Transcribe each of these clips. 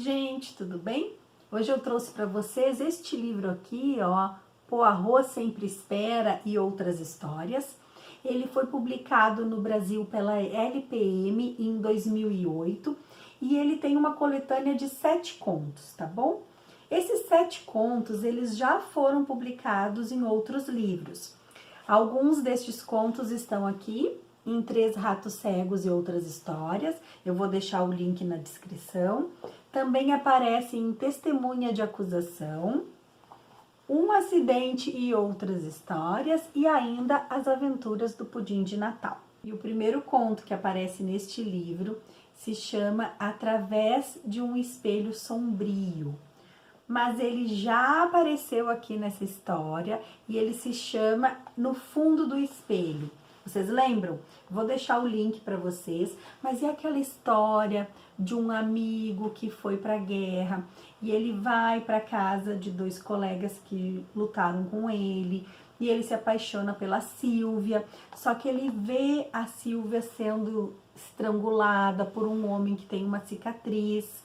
gente, tudo bem? Hoje eu trouxe para vocês este livro aqui, ó, Poirot Sempre Espera e Outras Histórias. Ele foi publicado no Brasil pela LPM em 2008 e ele tem uma coletânea de 7 contos, tá bom? Esses 7 contos, eles já foram publicados em outros livros. Alguns destes contos estão aqui em Três Ratos Cegos e Outras Histórias. Eu vou deixar o link na descrição. Também aparece em Testemunha de Acusação, Um Acidente e Outras Histórias e ainda As Aventuras do Pudim de Natal. E o primeiro conto que aparece neste livro se chama Através de um Espelho Sombrio. Mas ele já apareceu aqui nessa história e ele se chama No Fundo do Espelho. Vocês lembram? Vou deixar o link para vocês, mas é aquela história de um amigo que foi para a guerra e ele vai para casa de 2 colegas que lutaram com ele e ele se apaixona pela Silvia, só que ele vê a Silvia sendo estrangulada por um homem que tem uma cicatriz.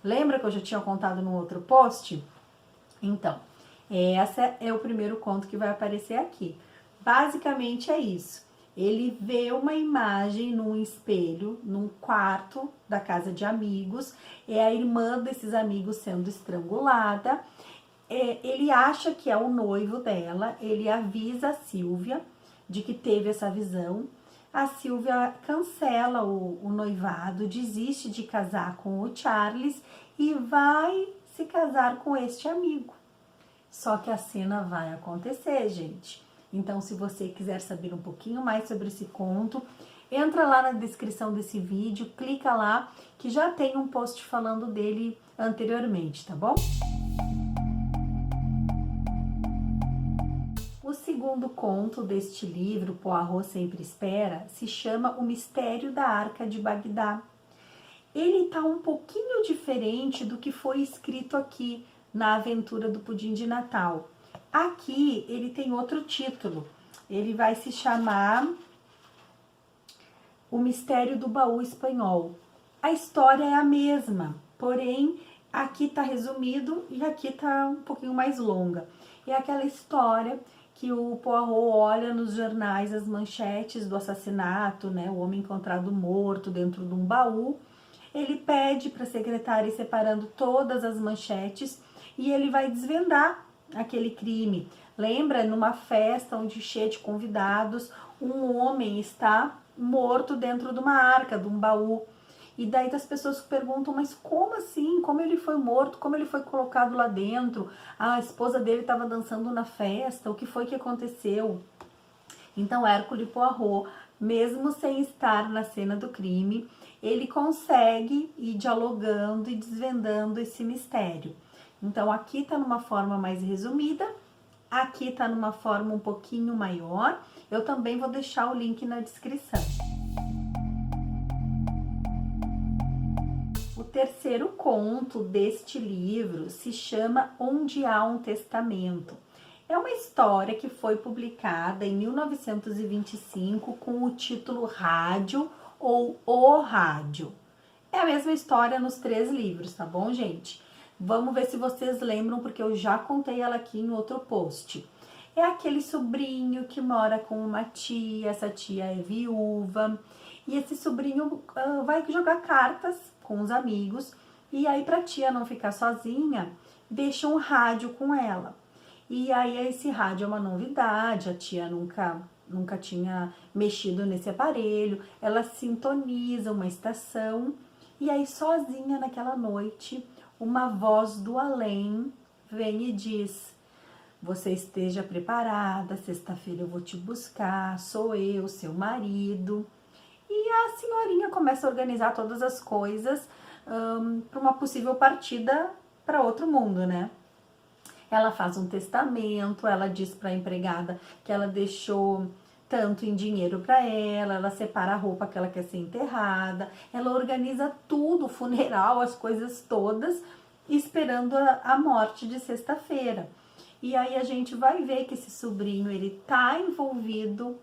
Lembra que eu já tinha contado no outro post? Então, esse é o primeiro conto que vai aparecer aqui. Basicamente é isso. Ele vê uma imagem num espelho, num quarto da casa de amigos. É a irmã desses amigos sendo estrangulada. Ele acha que é o noivo dela. Ele avisa a Silvia de que teve essa visão. A Silvia cancela o noivado, desiste de casar com o Charles e vai se casar com este amigo. Só que a cena vai acontecer, gente. Então, se você quiser saber um pouquinho mais sobre esse conto, entra lá na descrição desse vídeo, clica lá, que já tem um post falando dele anteriormente, tá bom? O segundo conto deste livro, Poirot Sempre Espera, se chama O Mistério da Arca de Bagdá. Ele tá um pouquinho diferente do que foi escrito aqui na Aventura do Pudim de Natal. Aqui ele tem outro título, ele vai se chamar O Mistério do Baú Espanhol. A história é a mesma, porém aqui tá resumido e aqui tá um pouquinho mais longa. É aquela história que o Poirot olha nos jornais as manchetes do assassinato, né? O homem encontrado morto dentro de um baú. Ele pede para a secretária ir separando todas as manchetes e ele vai desvendar aquele crime. Lembra, numa festa onde cheia de convidados, um homem está morto dentro de uma arca, de um baú. E daí as pessoas perguntam, mas como assim? Como ele foi morto? Como ele foi colocado lá dentro? A esposa dele estava dançando na festa, o que foi que aconteceu? Então Hercule Poirot, mesmo sem estar na cena do crime, ele consegue ir dialogando e desvendando esse mistério. Então aqui tá numa forma mais resumida, aqui tá numa forma um pouquinho maior. Eu também vou deixar o link na descrição. O terceiro conto deste livro se chama Onde Há um Testamento. É uma história que foi publicada em 1925 com o título Rádio ou O Rádio. É a mesma história nos 3 livros, tá bom, gente? Vamos ver se vocês lembram, porque eu já contei ela aqui em outro post. É aquele sobrinho que mora com uma tia, essa tia é viúva, e esse sobrinho vai jogar cartas com os amigos, e aí pra tia não ficar sozinha, deixa um rádio com ela. E aí esse rádio é uma novidade, a tia nunca tinha mexido nesse aparelho, ela sintoniza uma estação, e aí sozinha naquela noite, uma voz do além vem e diz: você esteja preparada, sexta-feira eu vou te buscar, sou eu, seu marido. E a senhorinha começa a organizar todas as coisas para uma possível partida para outro mundo, né? Ela faz um testamento, ela diz para a empregada que ela deixou tanto em dinheiro para ela separa a roupa que ela quer ser enterrada, ela organiza tudo, o funeral, as coisas todas, esperando a morte de sexta-feira. E aí a gente vai ver que esse sobrinho, ele tá envolvido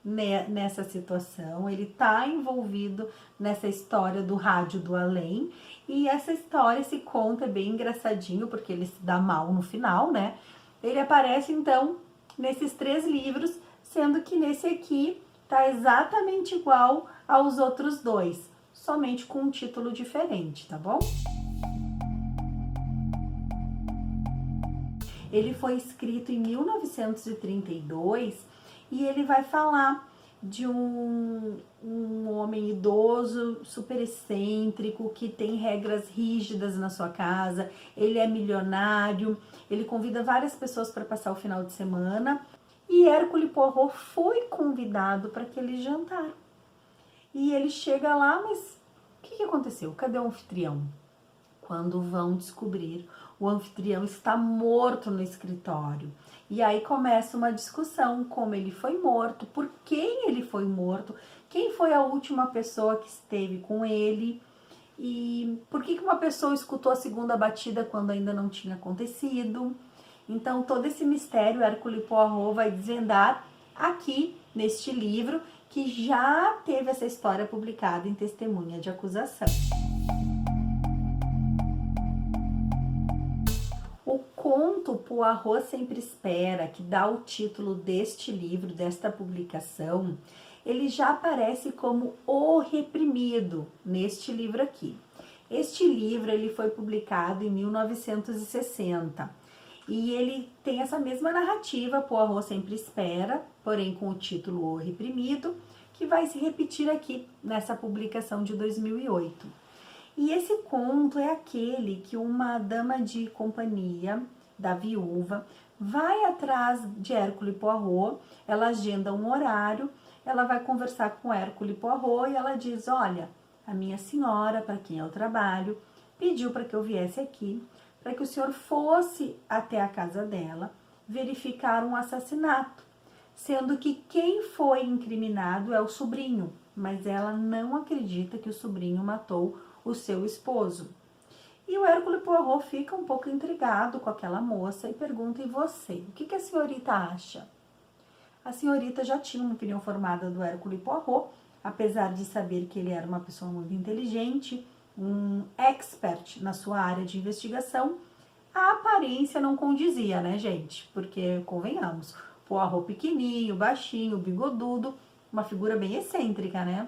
nessa situação, ele tá envolvido nessa história do rádio do além, e essa história, esse conto é bem engraçadinho, porque ele se dá mal no final, né? Ele aparece, então, nesses 3 livros, sendo que nesse aqui tá exatamente igual aos outros 2, somente com um título diferente, tá bom? Ele foi escrito em 1932 e ele vai falar de um homem idoso, super excêntrico, que tem regras rígidas na sua casa, ele é milionário, ele convida várias pessoas para passar o final de semana e Hercule Poirot foi convidado para aquele jantar. E ele chega lá, mas o que aconteceu? Cadê o anfitrião? Quando vão descobrir, o anfitrião está morto no escritório. E aí começa uma discussão, como ele foi morto, por quem ele foi morto, quem foi a última pessoa que esteve com ele, e por que uma pessoa escutou a segunda batida quando ainda não tinha acontecido. Então todo esse mistério Hercule Poirot vai desvendar aqui neste livro, que já teve essa história publicada em Testemunha de Acusação. O conto Poirot Sempre Espera, que dá o título deste livro, desta publicação, ele já aparece como O Reprimido neste livro aqui. Este livro ele foi publicado em 1960 e ele tem essa mesma narrativa, Poirot Sempre Espera, porém com o título O Reprimido, que vai se repetir aqui nessa publicação de 2008. E esse conto é aquele que uma dama de companhia da viúva vai atrás de Hercule Poirot, ela agenda um horário, ela vai conversar com Hercule Poirot e ela diz, olha, a minha senhora, para quem eu trabalho, pediu para que eu viesse aqui, para que o senhor fosse até a casa dela verificar um assassinato, sendo que quem foi incriminado é o sobrinho, mas ela não acredita que o sobrinho matou o seu esposo. E o Hercule Poirot fica um pouco intrigado com aquela moça e pergunta, e você, o que a senhorita acha? A senhorita já tinha uma opinião formada do Hercule Poirot, apesar de saber que ele era uma pessoa muito inteligente, um expert na sua área de investigação, a aparência não condizia, né, gente? Porque, convenhamos, Poirot pequenininho, baixinho, bigodudo, uma figura bem excêntrica, né?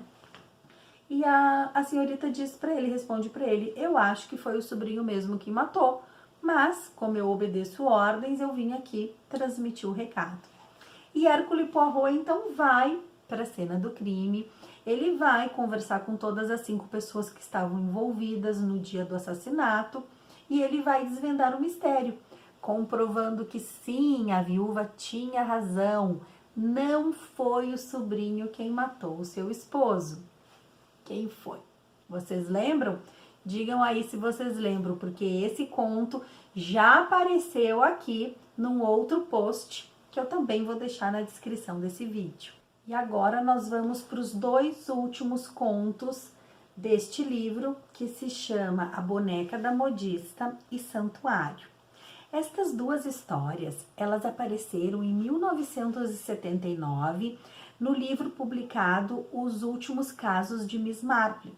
E a senhorita diz para ele, responde para ele, eu acho que foi o sobrinho mesmo que matou, mas como eu obedeço ordens, eu vim aqui transmitir o recado. E Hercule Poirot então vai para a cena do crime, ele vai conversar com todas as 5 pessoas que estavam envolvidas no dia do assassinato e ele vai desvendar o mistério, comprovando que sim, a viúva tinha razão, não foi o sobrinho quem matou o seu esposo. Quem foi? Vocês lembram? Digam aí se vocês lembram, porque esse conto já apareceu aqui num outro post que eu também vou deixar na descrição desse vídeo. E agora nós vamos para os 2 últimos contos deste livro, que se chama A Boneca da Modista e Santuário. Estas 2 histórias, elas apareceram em 1979, no livro publicado Os Últimos Casos de Miss Marple.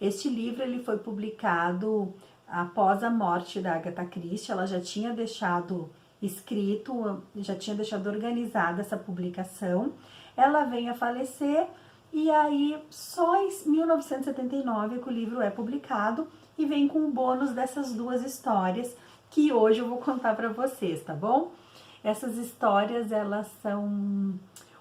Este livro ele foi publicado após a morte da Agatha Christie, ela já tinha deixado escrito, já tinha deixado organizada essa publicação, ela vem a falecer e aí só em 1979 que o livro é publicado e vem com o bônus dessas 2 histórias que hoje eu vou contar para vocês, tá bom? Essas histórias, elas são...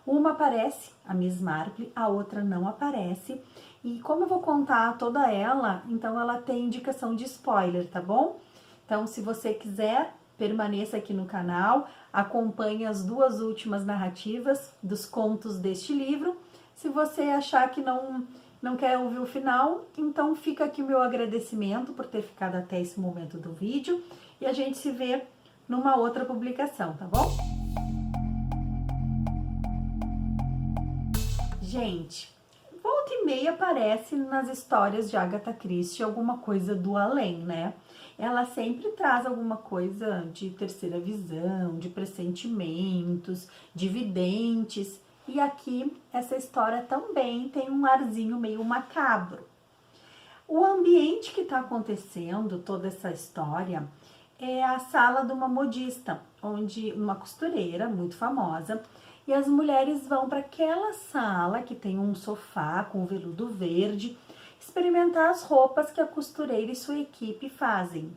Uma aparece, a Miss Marple, a outra não aparece. E como eu vou contar toda ela, então ela tem indicação de spoiler, tá bom? Então, se você quiser, permaneça aqui no canal, acompanhe as 2 últimas narrativas dos contos deste livro. Se você achar que não quer ouvir o final, então fica aqui o meu agradecimento por ter ficado até esse momento do vídeo. E a gente se vê numa outra publicação, tá bom? Gente, volta e meia aparece nas histórias de Agatha Christie alguma coisa do além, né? Ela sempre traz alguma coisa de terceira visão, de pressentimentos, de videntes. E aqui, essa história também tem um arzinho meio macabro. O ambiente que está acontecendo, toda essa história, é a sala de uma modista, onde uma costureira muito famosa, e as mulheres vão para aquela sala que tem um sofá com veludo verde, experimentar as roupas que a costureira e sua equipe fazem.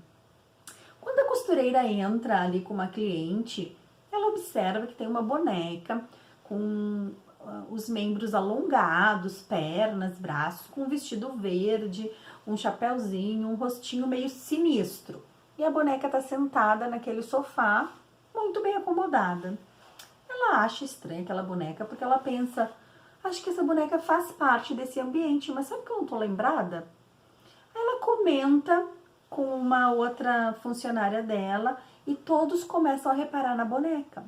Quando a costureira entra ali com uma cliente, ela observa que tem uma boneca com os membros alongados, pernas, braços, com um vestido verde, um chapéuzinho, um rostinho meio sinistro. E a boneca está sentada naquele sofá, muito bem acomodada. Ela acha estranha aquela boneca, porque ela pensa, acho que essa boneca faz parte desse ambiente, mas sabe que eu não tô lembrada? Ela comenta com uma outra funcionária dela e todos começam a reparar na boneca.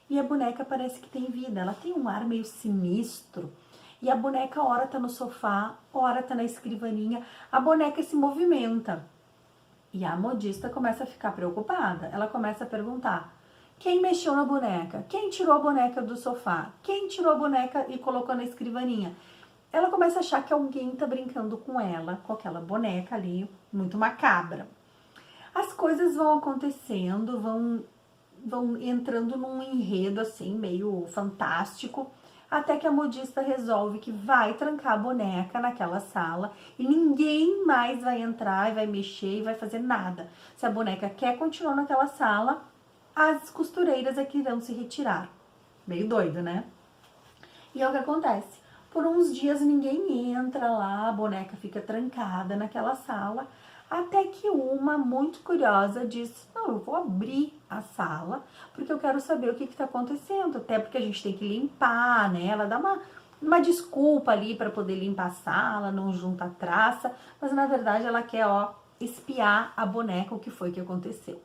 E a boneca parece que tem vida, ela tem um ar meio sinistro. E a boneca ora tá no sofá, ora tá na escrivaninha, a boneca se movimenta. E a modista começa a ficar preocupada, ela começa a perguntar, quem mexeu na boneca? Quem tirou a boneca do sofá? Quem tirou a boneca e colocou na escrivaninha? Ela começa a achar que alguém tá brincando com ela, com aquela boneca ali, muito macabra. As coisas vão acontecendo, vão entrando num enredo assim, meio fantástico, até que a modista resolve que vai trancar a boneca naquela sala e ninguém mais vai entrar e vai mexer e vai fazer nada. Se a boneca quer continuar naquela sala, as costureiras é que irão se retirar. Meio doido, né? E é o que acontece. Por uns dias ninguém entra lá, a boneca fica trancada naquela sala, até que uma, muito curiosa, diz, não, eu vou abrir a sala, porque eu quero saber o que está acontecendo, até porque a gente tem que limpar, né? Ela dá uma desculpa ali para poder limpar a sala, não junta traça, mas na verdade ela quer, espiar a boneca, o que foi que aconteceu.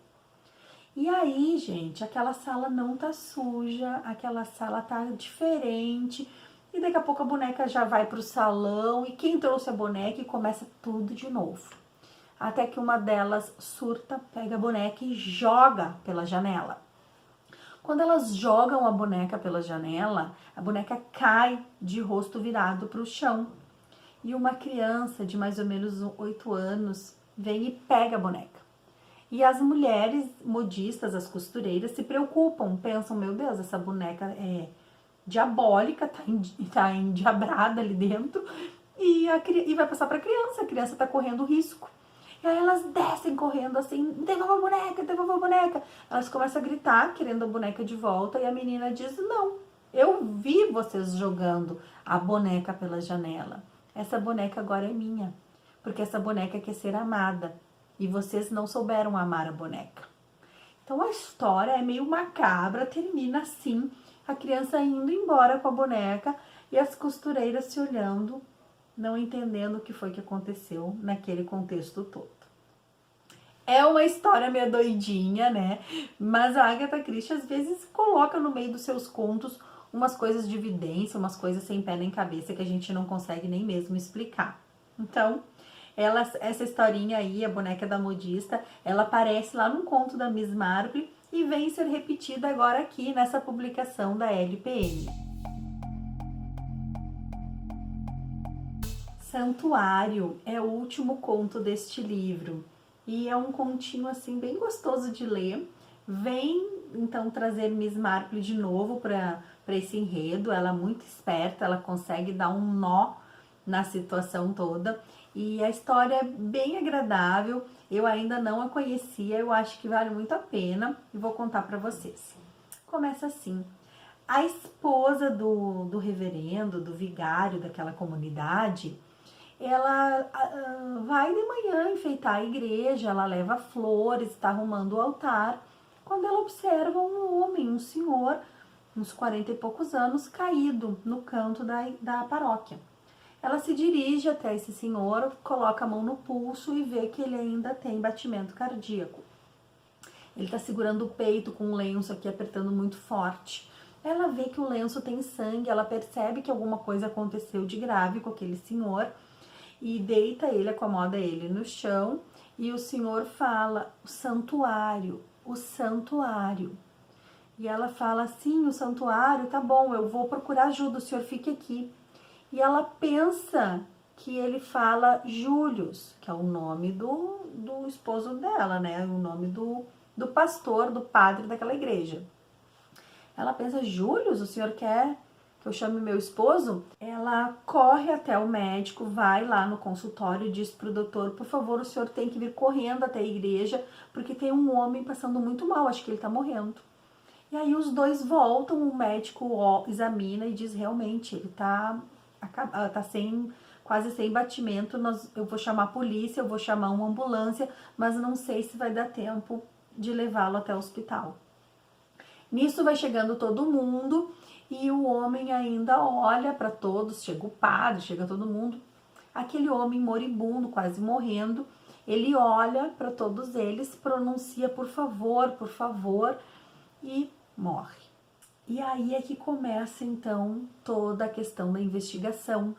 E aí, gente, aquela sala não tá suja, aquela sala tá diferente, e daqui a pouco a boneca já vai pro salão, e quem trouxe a boneca e começa tudo de novo. Até que uma delas surta, pega a boneca e joga pela janela. Quando elas jogam a boneca pela janela, a boneca cai de rosto virado pro chão. E uma criança de mais ou menos 8 anos vem e pega a boneca. E as mulheres modistas, as costureiras, se preocupam, pensam, meu Deus, essa boneca é diabólica, tá endiabrada ali dentro, e vai passar pra criança, a criança tá correndo risco. E aí elas descem correndo assim, devolva a boneca, devolva a boneca. Elas começam a gritar, querendo a boneca de volta, e a menina diz, não, eu vi vocês jogando a boneca pela janela. Essa boneca agora é minha, porque essa boneca quer ser amada. E vocês não souberam amar a boneca. Então a história é meio macabra, termina assim, a criança indo embora com a boneca e as costureiras se olhando, não entendendo o que foi que aconteceu naquele contexto todo. É uma história meio doidinha, né? Mas a Agatha Christie às vezes coloca no meio dos seus contos umas coisas de evidência, umas coisas sem pé nem cabeça que a gente não consegue nem mesmo explicar. Então, essa historinha aí, a boneca da modista, ela aparece lá num conto da Miss Marple e vem ser repetida agora aqui nessa publicação da LPM. Santuário é o último conto deste livro e é um continho assim bem gostoso de ler. Vem então trazer Miss Marple de novo para esse enredo. Ela é muito esperta, ela consegue dar um nó na situação toda e a história é bem agradável. Eu ainda não a conhecia, eu acho que vale muito a pena e vou contar para vocês. Começa assim. A esposa do reverendo, do vigário daquela comunidade, ela vai de manhã enfeitar a igreja, ela leva flores, está arrumando o altar, quando ela observa um homem, um senhor, uns 40 e poucos anos, caído no canto da paróquia. Ela se dirige até esse senhor, coloca a mão no pulso e vê que ele ainda tem batimento cardíaco. Ele está segurando o peito com um lenço aqui, apertando muito forte. Ela vê que o lenço tem sangue, ela percebe que alguma coisa aconteceu de grave com aquele senhor e deita ele, acomoda ele no chão e o senhor fala, o santuário, o santuário. E ela fala assim, o santuário, tá bom, eu vou procurar ajuda, o senhor fique aqui. E ela pensa que ele fala Július, que é o nome do esposo dela, né? O nome do pastor, do padre daquela igreja. Ela pensa, Július, o senhor quer que eu chame meu esposo? Ela corre até o médico, vai lá no consultório e diz pro doutor, por favor, o senhor tem que vir correndo até a igreja, porque tem um homem passando muito mal, acho que ele tá morrendo. E aí os dois voltam, o médico examina e diz, realmente, ele tá quase sem batimento, eu vou chamar a polícia, eu vou chamar uma ambulância, mas não sei se vai dar tempo de levá-lo até o hospital. Nisso vai chegando todo mundo e o homem ainda olha para todos, chega o padre, chega todo mundo. Aquele homem moribundo, quase morrendo, ele olha para todos eles, pronuncia por favor e morre. E aí é que começa então toda a questão da investigação,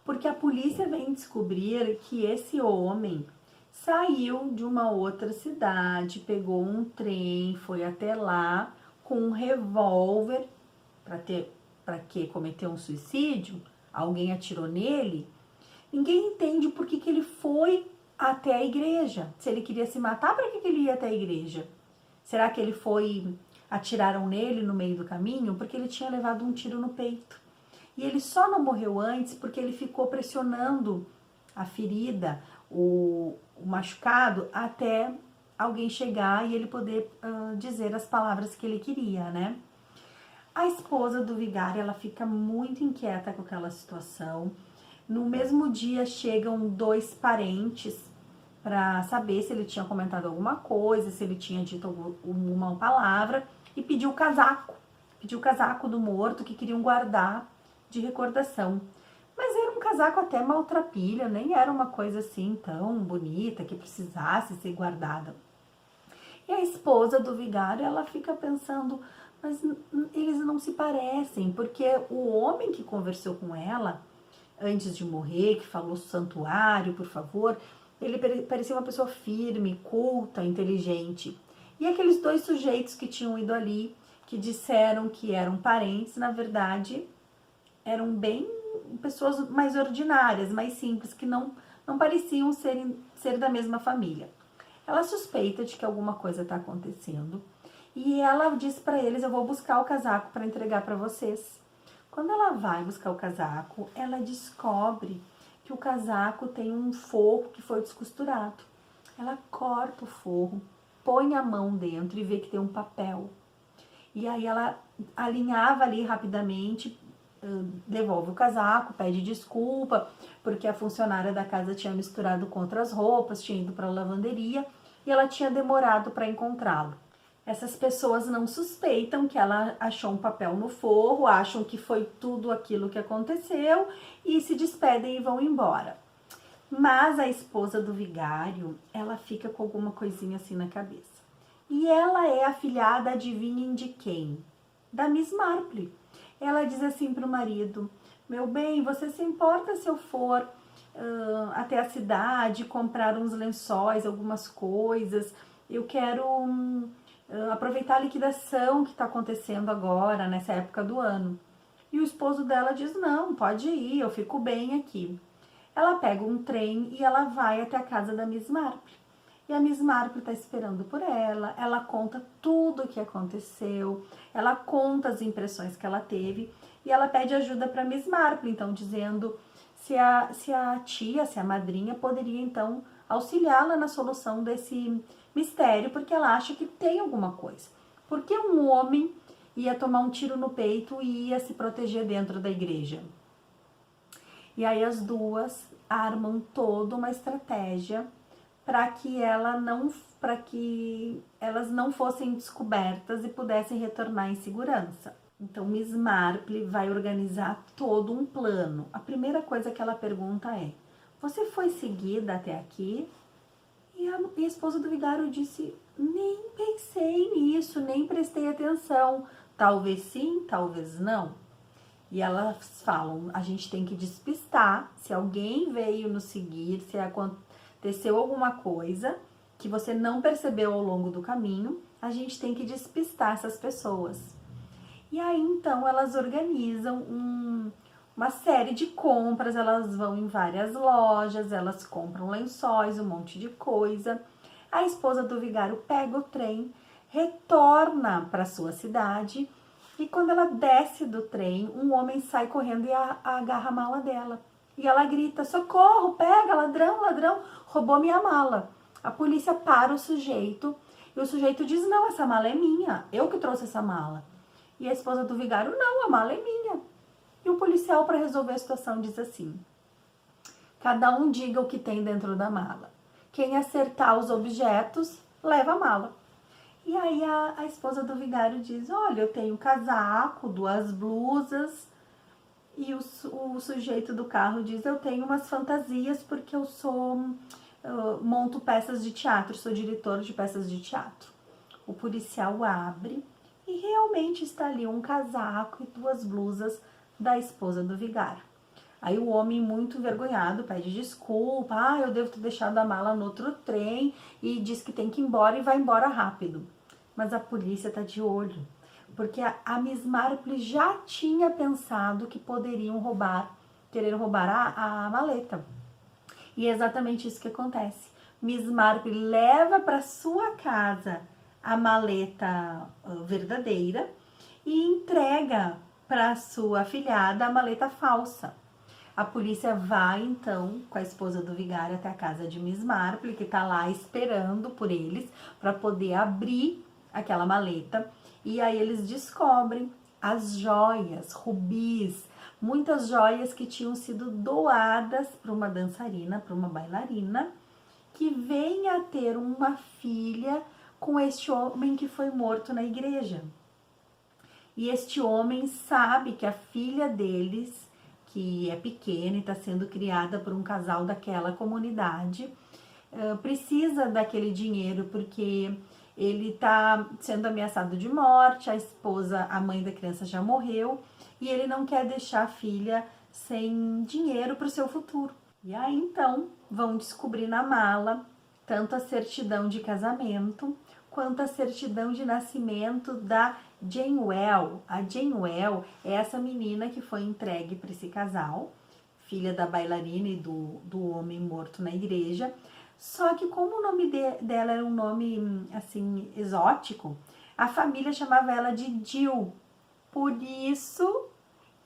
porque a polícia vem descobrir que esse homem saiu de uma outra cidade, pegou um trem, foi até lá com um revólver para que cometeu um suicídio, alguém atirou nele. Ninguém entende por que ele foi até a igreja. Se ele queria se matar, para que ele ia até a igreja? Será que ele foi, atiraram nele no meio do caminho? Porque ele tinha levado um tiro no peito. E ele só não morreu antes porque ele ficou pressionando a ferida, o machucado, até alguém chegar e ele poder dizer as palavras que ele queria, né? A esposa do vigário, ela fica muito inquieta com aquela situação. No mesmo dia chegam dois parentes para saber se ele tinha comentado alguma coisa, se ele tinha dito alguma palavra, e pediu o casaco do morto que queriam guardar de recordação. Mas era um casaco até maltrapilho, nem era uma coisa assim tão bonita que precisasse ser guardada. E a esposa do vigário, ela fica pensando, mas eles não se parecem, porque o homem que conversou com ela antes de morrer, que falou santuário, por favor, ele parecia uma pessoa firme, culta, inteligente. E aqueles dois sujeitos que tinham ido ali, que disseram que eram parentes, na verdade, eram bem pessoas mais ordinárias, mais simples, que não pareciam ser da mesma família. Ela suspeita de que alguma coisa está acontecendo e ela diz para eles, eu vou buscar o casaco para entregar para vocês. Quando ela vai buscar o casaco, ela descobre que o casaco tem um forro que foi descosturado. Ela corta o forro, põe a mão dentro e vê que tem um papel. E aí ela alinhava ali rapidamente, devolve o casaco, pede desculpa, porque a funcionária da casa tinha misturado com outras roupas, tinha ido para a lavanderia e ela tinha demorado para encontrá-lo. Essas pessoas não suspeitam que ela achou um papel no forro, acham que foi tudo aquilo que aconteceu e se despedem e vão embora. Mas a esposa do vigário, ela fica com alguma coisinha assim na cabeça. E ela é afilhada, adivinhem de quem? Da Miss Marple. Ela diz assim para o marido, meu bem, você se importa se eu for até a cidade, comprar uns lençóis, algumas coisas, eu quero aproveitar a liquidação que está acontecendo agora, nessa época do ano. E o esposo dela diz, não, pode ir, eu fico bem aqui. Ela pega um trem e ela vai até a casa da Miss Marple. E a Miss Marple está esperando por ela conta tudo o que aconteceu, ela conta as impressões que ela teve e ela pede ajuda para Miss Marple, então dizendo se a tia, se a madrinha poderia então auxiliá-la na solução desse mistério, porque ela acha que tem alguma coisa. Por que um homem ia tomar um tiro no peito e ia se proteger dentro da igreja? E aí as duas armam toda uma estratégia para que elas não fossem descobertas e pudessem retornar em segurança. Então Miss Marple vai organizar todo um plano. A primeira coisa que ela pergunta é: você foi seguida até aqui? E a esposa do vigário disse: nem pensei nisso, nem prestei atenção. Talvez sim, talvez não. E elas falam: a gente tem que despistar. Se alguém veio nos seguir, se aconteceu alguma coisa que você não percebeu ao longo do caminho, a gente tem que despistar essas pessoas. E aí, então, elas organizam uma série de compras, elas vão em várias lojas, elas compram lençóis, um monte de coisa. A esposa do vigário pega o trem, retorna para sua cidade e quando ela desce do trem, um homem sai correndo e agarra a mala dela. E ela grita, socorro, pega, ladrão, ladrão, roubou minha mala. A polícia para o sujeito e o sujeito diz, não, essa mala é minha, eu que trouxe essa mala. E a esposa do vigário, não, a mala é minha. E o policial, para resolver a situação, diz assim, cada um diga o que tem dentro da mala. Quem acertar os objetos, leva a mala. E aí a esposa do vigário diz, olha, eu tenho casaco, 2 blusas. E o sujeito do carro diz, eu tenho umas fantasias porque eu monto peças de teatro, sou diretor de peças de teatro. O policial abre e realmente está ali um casaco e 2 blusas da esposa do vigário. Aí o homem, muito envergonhado, pede desculpa, eu devo ter deixado a mala no outro trem, e diz que tem que ir embora e vai embora rápido. Mas a polícia tá de olho, porque a Miss Marple já tinha pensado que poderiam querer roubar a maleta. E é exatamente isso que acontece. Miss Marple leva para sua casa a maleta verdadeira e entrega para sua afilhada a maleta falsa. A polícia vai, então, com a esposa do vigário até a casa de Miss Marple, que está lá esperando por eles, para poder abrir aquela maleta. E aí eles descobrem as joias, rubis, muitas joias que tinham sido doadas para uma dançarina, para uma bailarina, que vem a ter uma filha com este homem que foi morto na igreja. E este homem sabe que a filha deles, que é pequena e está sendo criada por um casal daquela comunidade, precisa daquele dinheiro porque ele está sendo ameaçado de morte, a esposa, a mãe da criança já morreu, e ele não quer deixar a filha sem dinheiro para o seu futuro. E aí, então, vão descobrir na mala tanto a certidão de casamento, quanto a certidão de nascimento da Janewell. A Janewell é essa menina que foi entregue para esse casal, filha da bailarina e do homem morto na igreja. Só que como o nome dela era um nome, assim, exótico, a família chamava ela de Jill. Por isso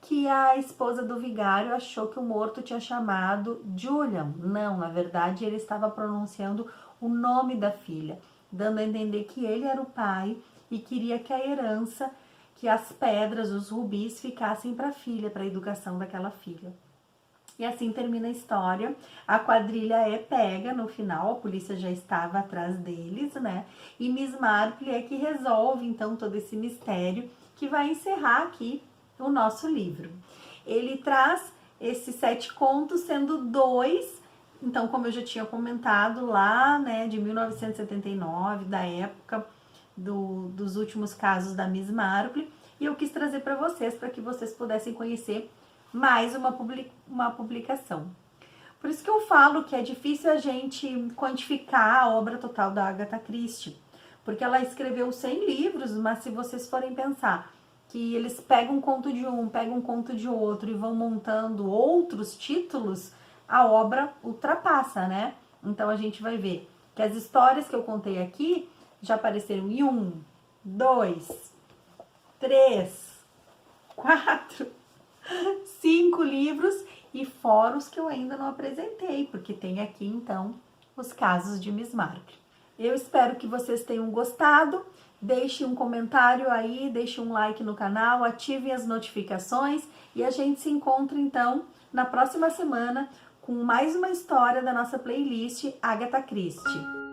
que a esposa do vigário achou que o morto tinha chamado Julian. Não, na verdade, ele estava pronunciando o nome da filha, dando a entender que ele era o pai e queria que a herança, que as pedras, os rubis, ficassem para a filha, para a educação daquela filha. E assim termina a história. A quadrilha é pega no final, a polícia já estava atrás deles, né? E Miss Marple é que resolve, então, todo esse mistério, que vai encerrar aqui o nosso livro. Ele traz esses 7 contos, sendo 2, então, como eu já tinha comentado lá, né, de 1979, da época dos últimos casos da Miss Marple, e eu quis trazer para vocês, para que vocês pudessem conhecer mais uma publicação. Por isso que eu falo que é difícil a gente quantificar a obra total da Agatha Christie, porque ela escreveu 100 livros, mas se vocês forem pensar que eles pegam um conto de um, pegam um conto de outro e vão montando outros títulos, a obra ultrapassa, né? Então a gente vai ver que as histórias que eu contei aqui já apareceram em 1, 2, 3, 4, 5 livros e fora os que eu ainda não apresentei, porque tem aqui então os casos de Miss Marple. Eu espero que vocês tenham gostado. Deixe um comentário aí, deixe um like no canal, ativem as notificações e a gente se encontra então na próxima semana com mais uma história da nossa playlist Agatha Christie.